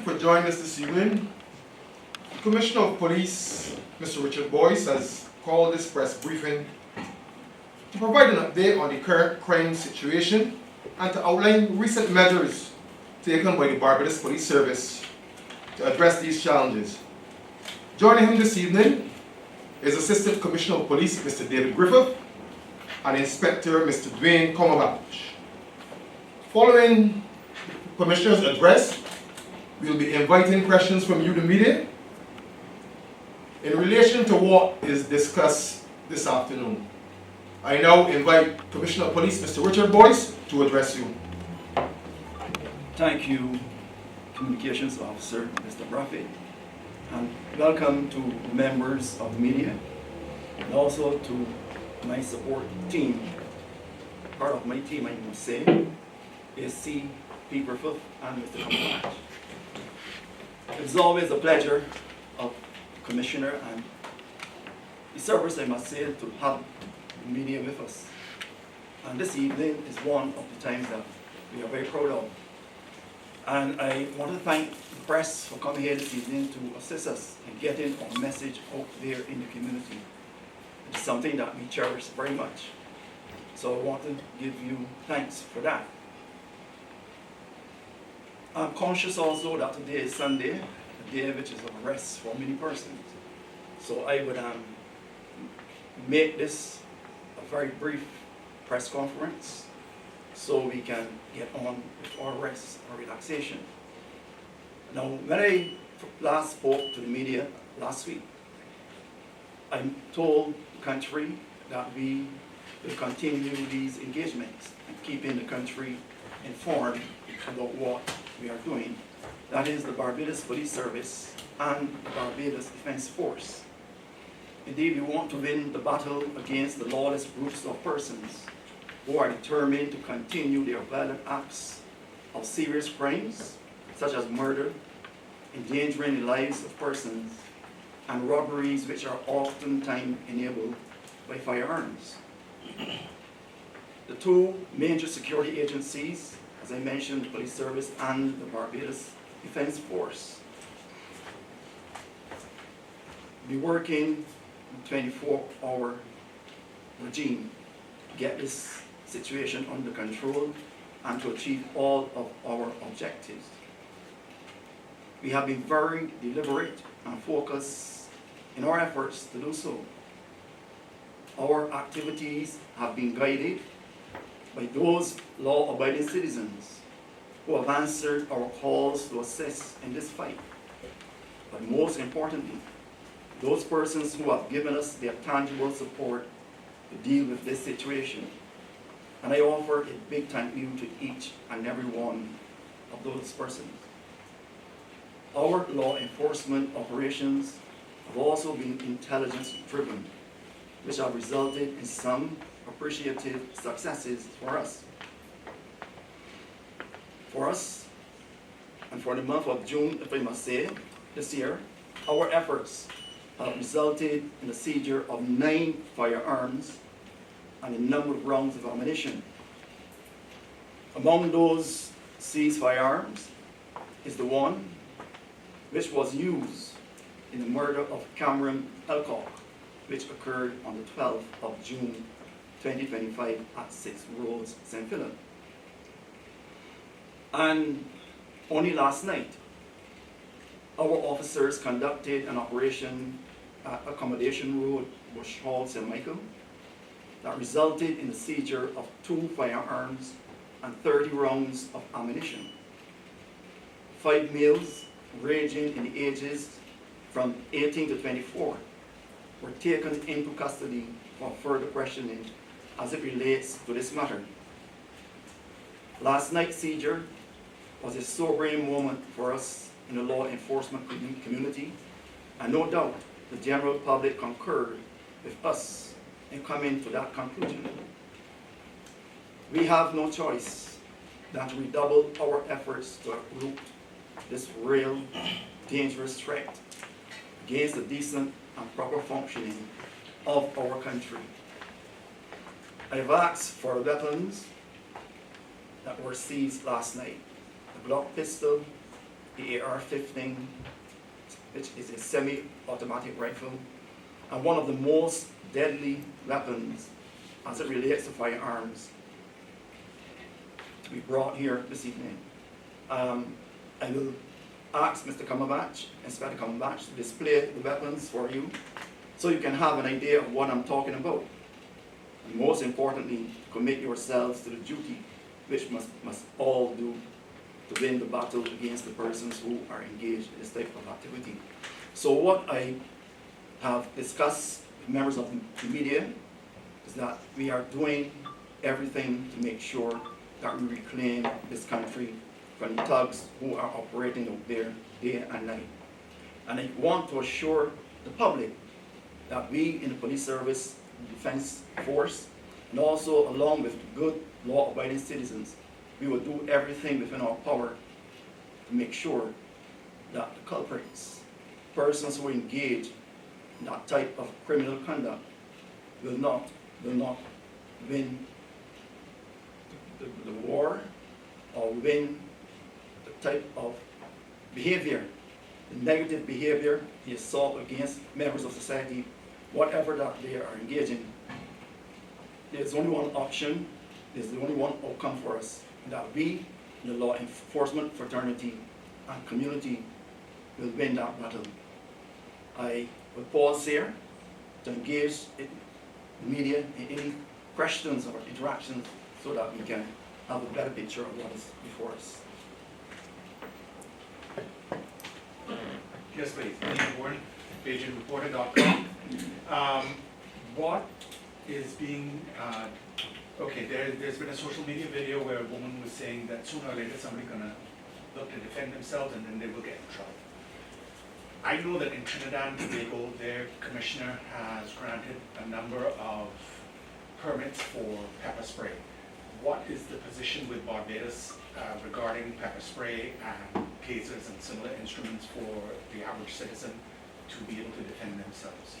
for joining us this evening. The Commissioner of Police, Mr. Richard Boyce, has called this press briefing to provide an update on the current crime situation and to outline recent measures taken by the Barbados Police Service to address these challenges. Joining him this evening is Assistant Commissioner of Police, Mr. David Griffith, and Inspector, Mr. Dwayne Comerbatch. Following the Commissioner's address, we will be inviting questions from you, the media, in relation to what is discussed this afternoon. I now invite Commissioner of Police, Mr. Richard Boyce, to address you. Thank you, Communications Officer, Mr. Braffett, and welcome to members of the media, and also to my support team. Part of my team, I must say, is C. P. Griffith and Mr. Comerbatch. It's always a pleasure of Commissioner and the service, I must say, to have the media with us. And this evening is one of the times that we are very proud of. And I want to thank the press for coming here this evening to assist us in getting our message out there in the community. It's something that we cherish very much. So I want to give you thanks for that. I'm conscious also that today is Sunday, a day which is a rest for many persons. So I would make this a very brief press conference so we can get on with our rest or relaxation. Now, when I last spoke to the media last week, I told the country that we will continue these engagements and keeping the country informed about what we are doing. That is the Barbados Police Service and the Barbados Defence Force. Indeed, we want to win the battle against the lawless groups of persons who are determined to continue their violent acts of serious crimes, such as murder, endangering the lives of persons, and robberies which are oftentimes enabled by firearms. The two major security agencies, as I mentioned, the Police Service and the Barbados Defence Force, be working in a 24-hour regime to get this situation under control and to achieve all of our objectives. We have been very deliberate and focused in our efforts to do so. Our activities have been guided by those law-abiding citizens who have answered our calls to assist in this fight. But most importantly, those persons who have given us their tangible support to deal with this situation. And I offer a big thank you to each and every one of those persons. Our law enforcement operations have also been intelligence-driven, which have resulted in some appreciative successes for us. For us, and for the month of June, if I must say, this year, our efforts have resulted in the seizure of 9 firearms and a number of rounds of ammunition. Among those seized firearms is the one which was used in the murder of Cameron Elcock, which occurred on the 12th of June 2025 at 6 Roads, St. Philip. And only last night, our officers conducted an operation at Accommodation Road, Bush Hall, St. Michael, that resulted in the seizure of 2 firearms and 30 rounds of ammunition. 5 males ranging in the ages from 18 to 24 were taken into custody for further questioning as it relates to this matter. Last night's seizure was a sobering moment for us in the law enforcement community, and no doubt the general public concurred with us in coming to that conclusion. We have no choice than to redouble our efforts to uproot this real dangerous threat against the decent and proper functioning of our country. I have asked for weapons that were seized last night: a Glock pistol, the AR-15, which is a semi-automatic rifle, and one of the most deadly weapons as it relates to firearms to be brought here this evening. I will ask Mr. Cumberbatch, Inspector Cumberbatch, to display the weapons for you so you can have an idea of what I'm talking about. And most importantly, commit yourselves to the duty which must all do to win the battle against the persons who are engaged in this type of activity. So what I have discussed with members of the media is that we are doing everything to make sure that we reclaim this country from the thugs who are operating out there day and night. And I want to assure the public that we in the police service, the defense force, and also along with good law-abiding citizens, we will do everything within our power to make sure that the culprits, persons who engage in that type of criminal conduct, will not win the war or win the type of behavior, the negative behavior, the assault against members of society, whatever that they are engaging. There's only one option, there's only one outcome for us, that we, the law enforcement fraternity and community, will win that battle. I will pause here to engage in the media in any questions or interactions so that we can have a better picture of what is before us. Yes, please. Ian Warren, BeijingReporter.com. What is being, okay, there's been a social media video where a woman was saying that sooner or later somebody's gonna look to defend themselves and then they will get in trouble. I know that in Trinidad and Tobago, their commissioner has granted a number of permits for pepper spray. What is the position with Barbados regarding pepper spray and tasers and similar instruments for the average citizen to be able to defend themselves?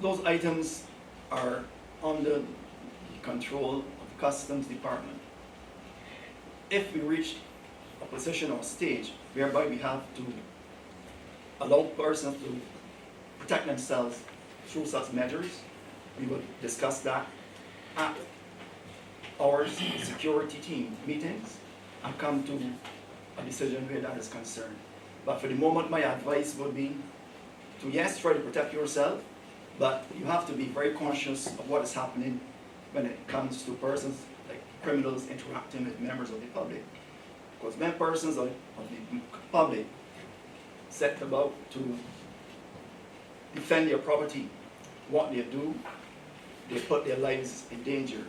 Those items are under the control of the Customs Department. If we reach a position or stage whereby we have to allow persons to protect themselves through such measures, we will discuss that at our security team meetings and come to a decision where that is concerned. But for the moment, my advice would be to, yes, try to protect yourself, but you have to be very conscious of what is happening when it comes to persons like criminals interacting with members of the public. Because when persons of the public set about to defend their property, what they do, they put their lives in danger.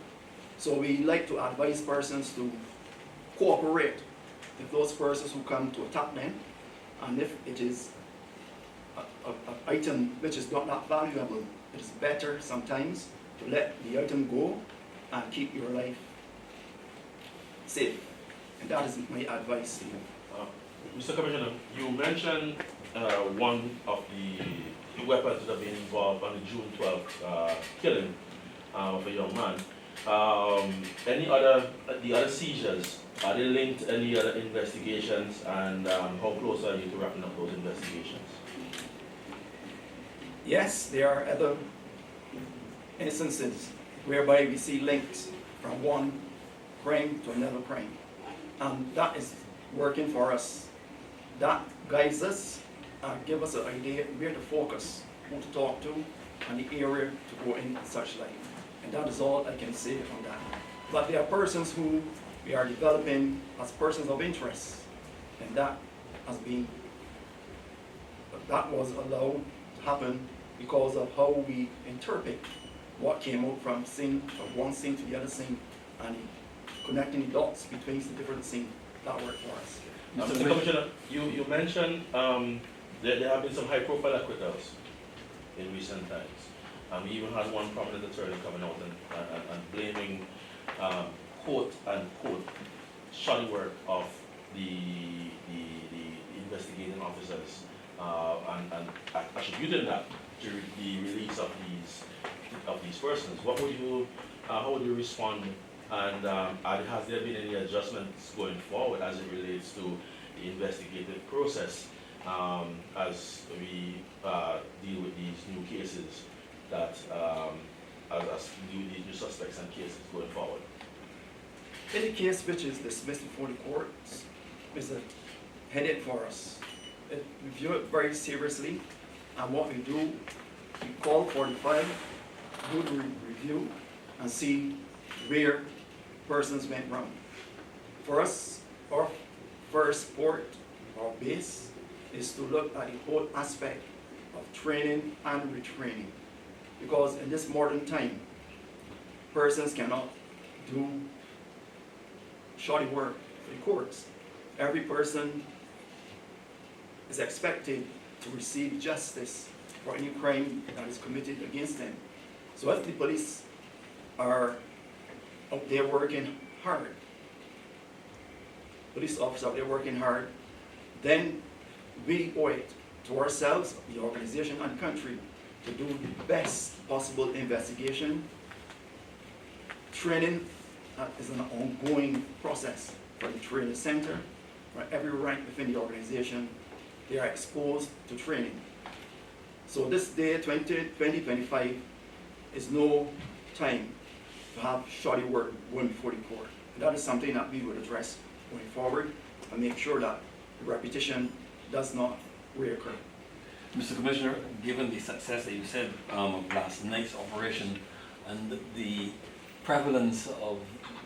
So we like to advise persons to cooperate with those persons who come to attack them, and if it is an item which is not that valuable, it is better sometimes to let the item go and keep your life safe. And that is my advice to you. Mr. Commissioner, you mentioned one of the weapons that have been involved on the June 12th killing of a young man. The other seizures, are they linked to any other investigations, and how close are you to wrapping up those investigations? Yes, there are other instances whereby we see links from one crime to another crime. And that is working for us. That guides us and gives us an idea where to focus, who to talk to, and the area to go in such like. And that is all I can say on that. But there are persons who we are developing as persons of interest, and that was allowed to happen because of how we interpret what came out from one scene to the other scene, and connecting the dots between the different scenes that work for us. Mr. Commissioner, you mentioned there have been some high-profile acquittals in recent times. We even had one prominent attorney coming out and blaming quote-unquote shoddy work of the investigating officers and attributing that to the release of these persons. How would you respond And has there been any adjustments going forward as it relates to the investigative process as we deal with these new cases that as deal with these new suspects and cases going forward? Any case which is dismissed before the courts is a headache for us. We view it very seriously, and what we do, we call for the file, do the review, and see where persons went wrong. For us, our first port, our base, is to look at the whole aspect of training and retraining. Because in this modern time, persons cannot do shoddy work for the courts. Every person is expected to receive justice for any crime that is committed against them. So if the police are out there working hard, police officers out there working hard, then we owe it to ourselves, the organization and country, to do the best possible investigation. Training is an ongoing process for the training center. For every rank within the organization, they are exposed to training. So this day, 2025, is no time to have shoddy work going before the court. That is something that we would address going forward and make sure that the repetition does not reoccur. Mr. Commissioner, given the success that you said of last night's operation and the prevalence of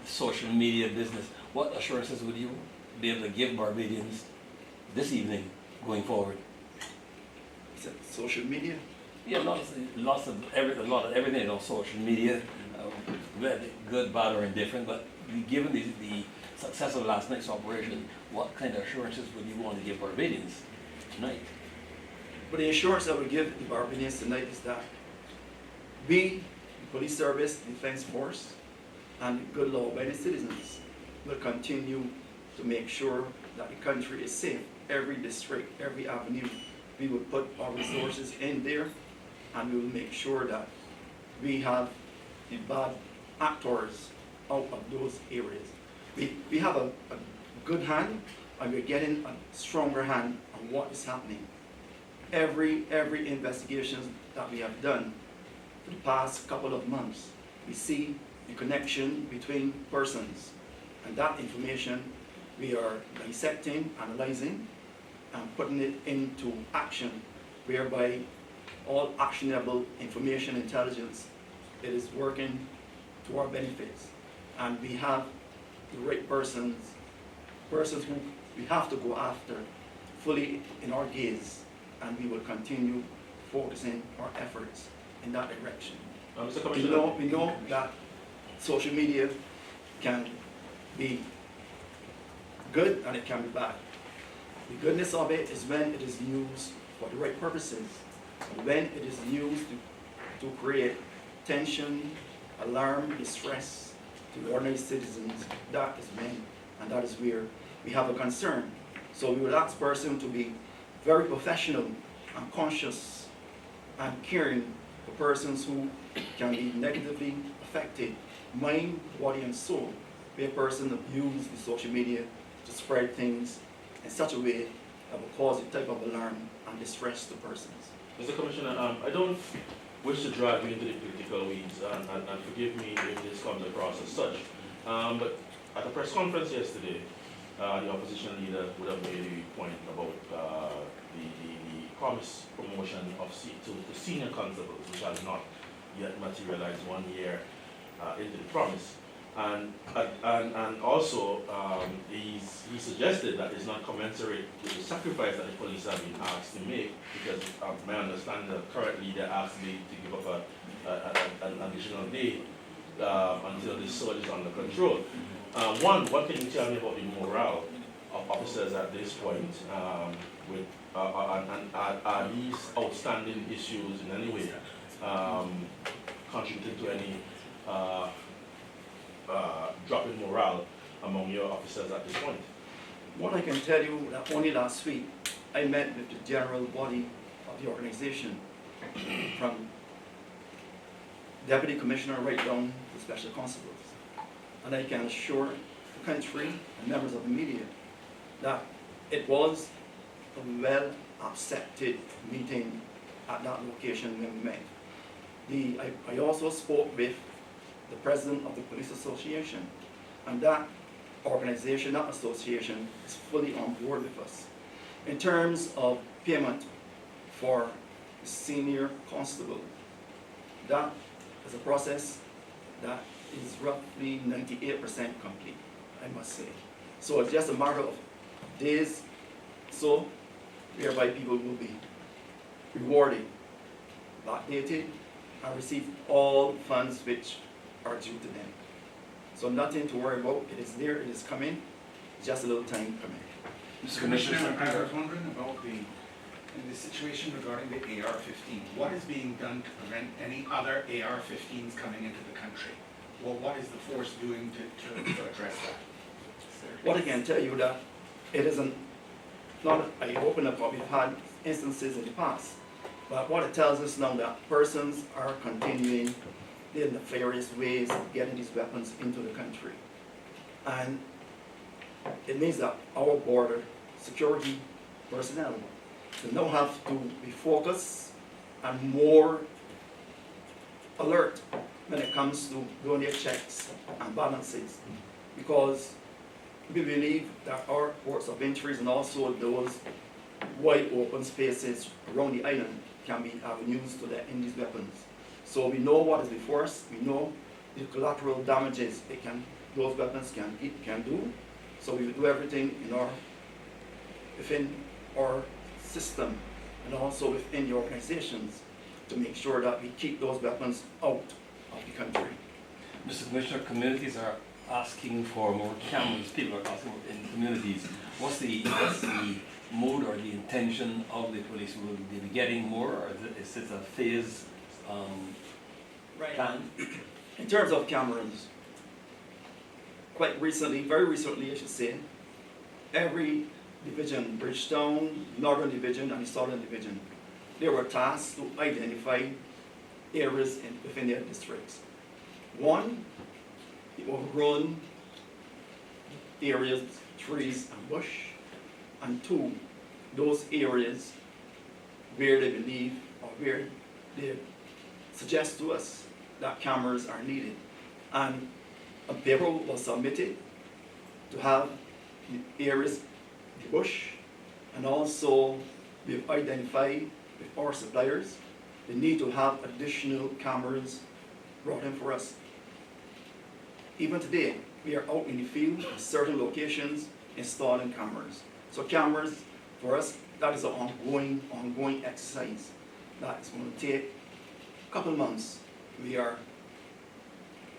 social media business, what assurances would you be able to give Barbadians this evening going forward? Is it social media? Yeah, lots of everything on social media, good, bad, or indifferent. But given the success of last night's operation, what kind of assurances would you want to give Barbadians tonight? But the assurance I would give the Barbadians tonight is that we, the police service, defense force, and good law-abiding citizens will continue to make sure that the country is safe. Every district, every avenue, we will put our resources in there, and we will make sure that we have the bad actors out of those areas. We have a good hand, and we're getting a stronger hand on what is happening. Every investigation that we have done for the past couple of months, we see the connection between persons, and that information we are dissecting, analyzing, and putting it into action, whereby all actionable information intelligence, it is working to our benefits. And we have the right persons who we have to go after fully in our gaze, and we will continue focusing our efforts in that direction. Mr. Commissioner, We know that social media can be good and it can be bad. The goodness of it is when it is used for the right purposes, and when it is used to create tension, alarm, distress to the ordinary citizens. That is when, and that is where we have a concern. So we would ask person to be very professional and conscious and caring for persons who can be negatively affected, mind, body, and soul. Be a person that use the social media to spread things in such a way that will cause a type of alarm and distress to persons. Mr. Commissioner, I don't wish to drag you into the political weeds, and forgive me if this comes across as such, but at the press conference yesterday, the opposition leader would have made a point about the promised promotion of to senior constables, which has not yet materialized 1 year into the promise. And also, he suggested that it's not commensurate with the sacrifice that the police have been asked to make, because my understanding that currently they're asked to give up an additional day until the surge is under control. What can you tell me about the morale of officers at this point? Are these outstanding issues in any way contributing to any drop in morale among your officers at this point? What I can tell you that only last week I met with the general body of the organization, from Deputy Commissioner right down to Special Constables. and I can assure the country and members of the media that it was a well accepted meeting at that location when we met. I also spoke with the president of the Police Association, and that organization, that association, is fully on board with us. In terms of payment for the senior constable, that is a process that is roughly 98% complete, I must say. So it's just a matter of days, so whereby people will be rewarded, backdated, and receive all funds which are due to them. So nothing to worry about. It is there, it is coming, just a little time coming. Mr. Commissioner, Commissioner, I was wondering about the situation regarding the AR-15. What is being done to prevent any other AR-15s coming into the country? Well, what is the force doing to address that? What I can tell you that it isn't, not I open up what we've had instances in the past, but what it tells us now that persons are continuing their nefarious ways of getting these weapons into the country. And it means that our border security personnel will now have to be focused and more alert when it comes to doing their checks and balances, because we believe that our ports of entries and also those wide open spaces around the island can be avenues to let in these weapons. So we know what is before us, we know the collateral damages those weapons can do. So we will do everything within our system and also within the organizations to make sure that we keep those weapons out of the country. Mr. Commissioner, communities are asking for more cameras. People are asking in communities. What's the mood or the intention of the police? Will they be getting more, or is it a phase plan? In terms of cameras, quite recently, very recently I should say, every division, Bridgetown, Northern Division and the Southern Division, they were tasked to identify areas within their districts. One, the overgrown areas, trees and bush, and two, those areas where they believe or where they suggest to us that cameras are needed. And a paper was submitted to have the areas, the bush, and also we've identified with our suppliers the need to have additional cameras brought in for us. Even today, we are out in the field in certain locations installing cameras. So cameras, for us, that is an ongoing exercise. That is going to take a couple of months. We are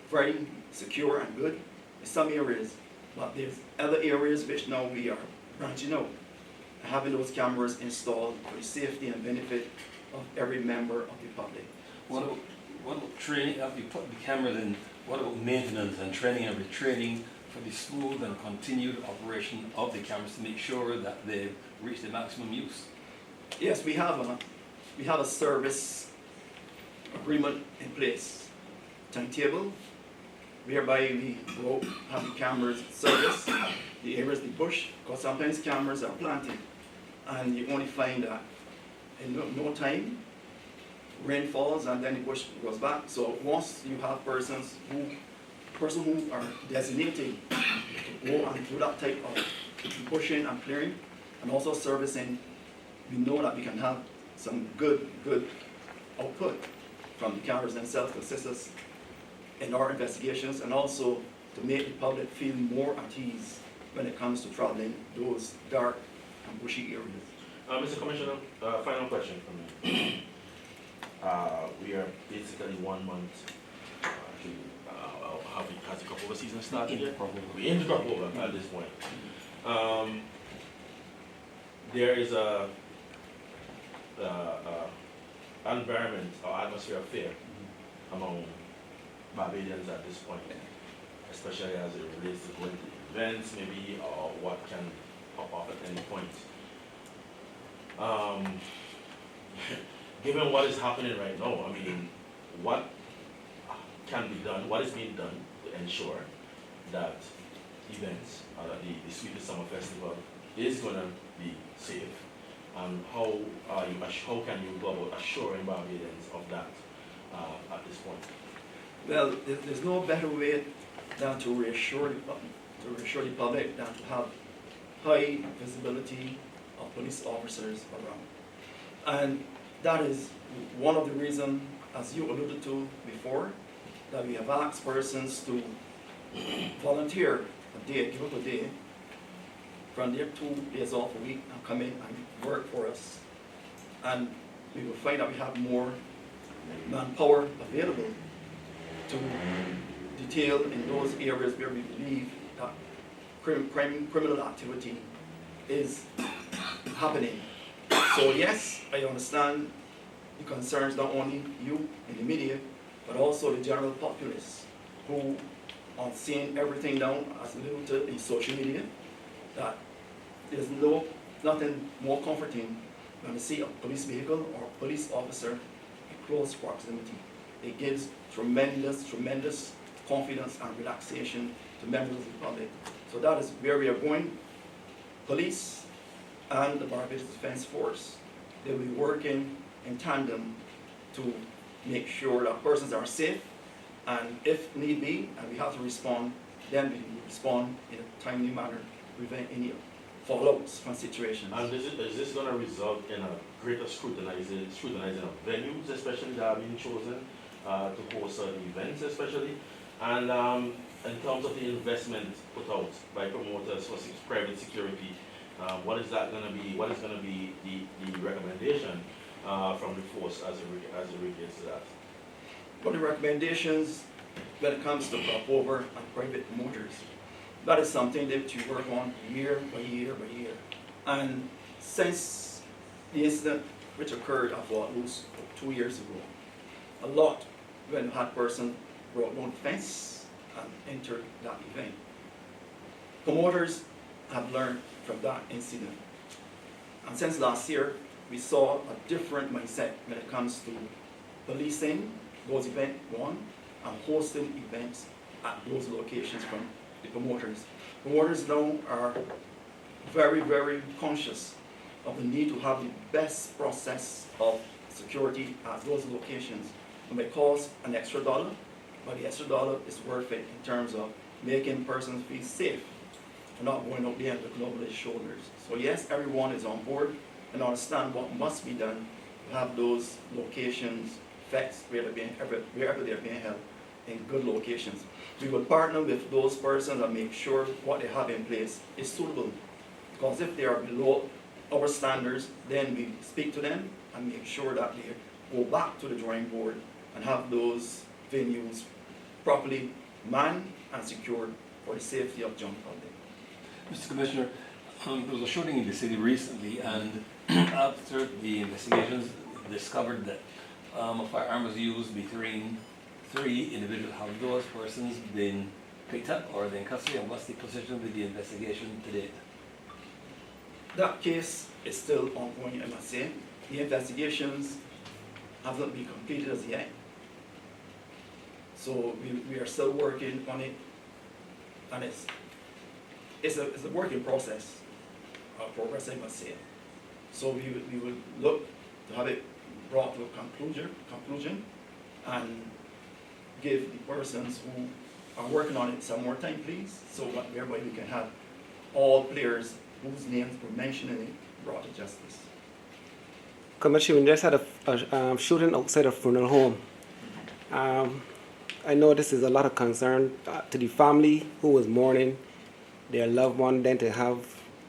very secure and good in some areas, but there's other areas which now we are branching out, having those cameras installed for the safety and benefit of every member of the public. What about training? After you put the cameras in, what about maintenance and training and retraining for the smooth and continued operation of the cameras to make sure that they reach the maximum use? Yes, we have a service agreement in place, timetable, whereby we go have the cameras service the areas, the bush, because sometimes cameras are planted, and you only find that in no time, rain falls and then the bush goes back. So once you have persons who are designated to go and do that type of bushing and clearing, and also servicing, we know that we can have some good output from the cameras themselves to assist us in our investigations, and also to make the public feel more at ease when it comes to traveling those dark and bushy areas. Mr. Commissioner, final question from me. We are basically 1 month, has the crop over season started yet? We're in the crop over at this point. There is a environment or atmosphere of fear among Barbadians at this point, especially as it relates to going to events maybe, or what can pop up at any point. Given what is happening right now, I mean, what can be done, what is being done to ensure that events, the Sweetest Summer Festival is going to be safe? And how can you go about assuring Barbadians of that at this point? Well, there's no better way than to reassure the public than to have high visibility of police officers around. And that is one of the reasons, as you alluded to before, that we have asked persons to volunteer a day, give up a day, from their 2 days off a week and come in and work for us. And we will find that we have more manpower available to detail in those areas where we believe that criminal activity is happening. So yes, I understand the concerns not only you in the media, but also the general populace who are seeing everything down as alluded in social media, that there's nothing more comforting than to see a police vehicle or a police officer in close proximity. It gives tremendous confidence and relaxation to members of the public. So that is where we are going. Police and the Barbados Defense Force, they will be working in tandem to make sure that persons are safe, and if need be, and we have to respond, then we respond in a timely manner to prevent any fallouts from situations. And is this going to result in a greater scrutinizing of venues, especially that are being chosen to host certain events, especially? And in terms of the investment put out by promoters for private security, what is that going to be? What is going to be the recommendation from the force as it relates to that? One of the recommendations when it comes to over and private promoters, that is something that you work on year by year by year. And since the incident which occurred at Fort Loose 2 years ago, a lot when that person brought down the fence and entered that event. Promoters have learned from that incident. And since last year, we saw a different mindset when it comes to policing those events, one, and hosting events at those locations from the promoters. Promoters now are very conscious of the need to have the best process of security at those locations. It may cost an extra dollar, but the extra dollar is worth it in terms of making persons feel safe and not going out there and looking over their shoulders. So yes, everyone is on board and understand what must be done to have those locations fixed wherever they're being held in good locations. We will partner with those persons and make sure what they have in place is suitable. Because if they are below our standards, then we speak to them and make sure that they go back to the drawing board and have those venues properly manned and secured for the safety of young public. Mr. Commissioner, there was a shooting in the city recently, and after the investigations discovered that a firearm was used between 3 individuals. Have those persons been picked up or are they in custody, and what's the position with the investigation to date? That case is still ongoing, I must say. The investigations have not been completed as yet. So we are still working on it, and it's a working process, progress, I must say. So we will look to have it brought to a conclusion and give the persons who are working on it some more time, please, so that whereby we can have all players whose names were mentioned in it brought to justice. Commissioner, we just had a shooting outside a funeral home. I know this is a lot of concern to the family who was mourning their loved one, then to have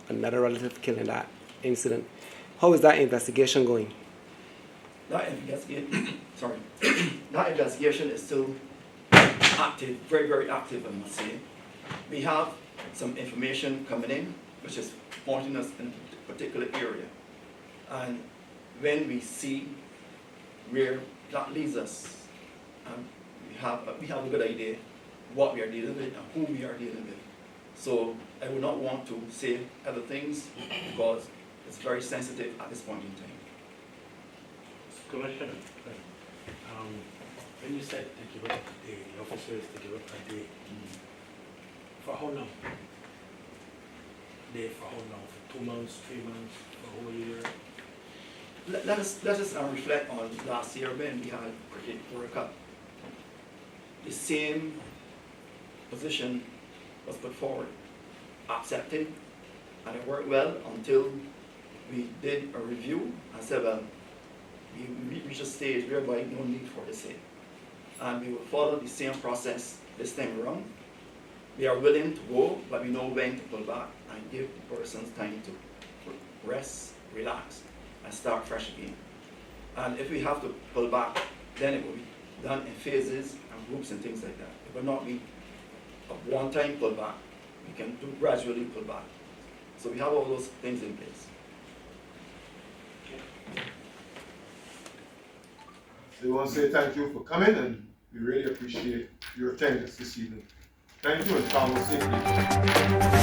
another relative killed in that incident. How is that investigation going? That investigation is still active, very active, I must say. We have some information coming in, which is pointing us in a particular area. And when we see where that leads us, we have a good idea what we are dealing with and who we are dealing with. So I would not want to say other things because it's very sensitive at this point in time. Commissioner, when you said to give up a day, the officers to give up a day, For how long? There for how long? For 2 months, 3 months, for a whole year? Let us reflect on last year when we had Cricket World Cup. The same position was put forward, accepted, and it worked well until we did a review and said, well, we reached a stage whereby no need for the same. And we will follow the same process this time around. We are willing to go, but we know when to pull back and give the persons time to rest, relax, and start fresh again. And if we have to pull back, then it will be done in phases and groups and things like that. It will not be a one-time pull back. We can do gradually pull back. So we have all those things in place. So we want to say thank you for coming, and we really appreciate your attendance this evening. Thank you, and travel safely.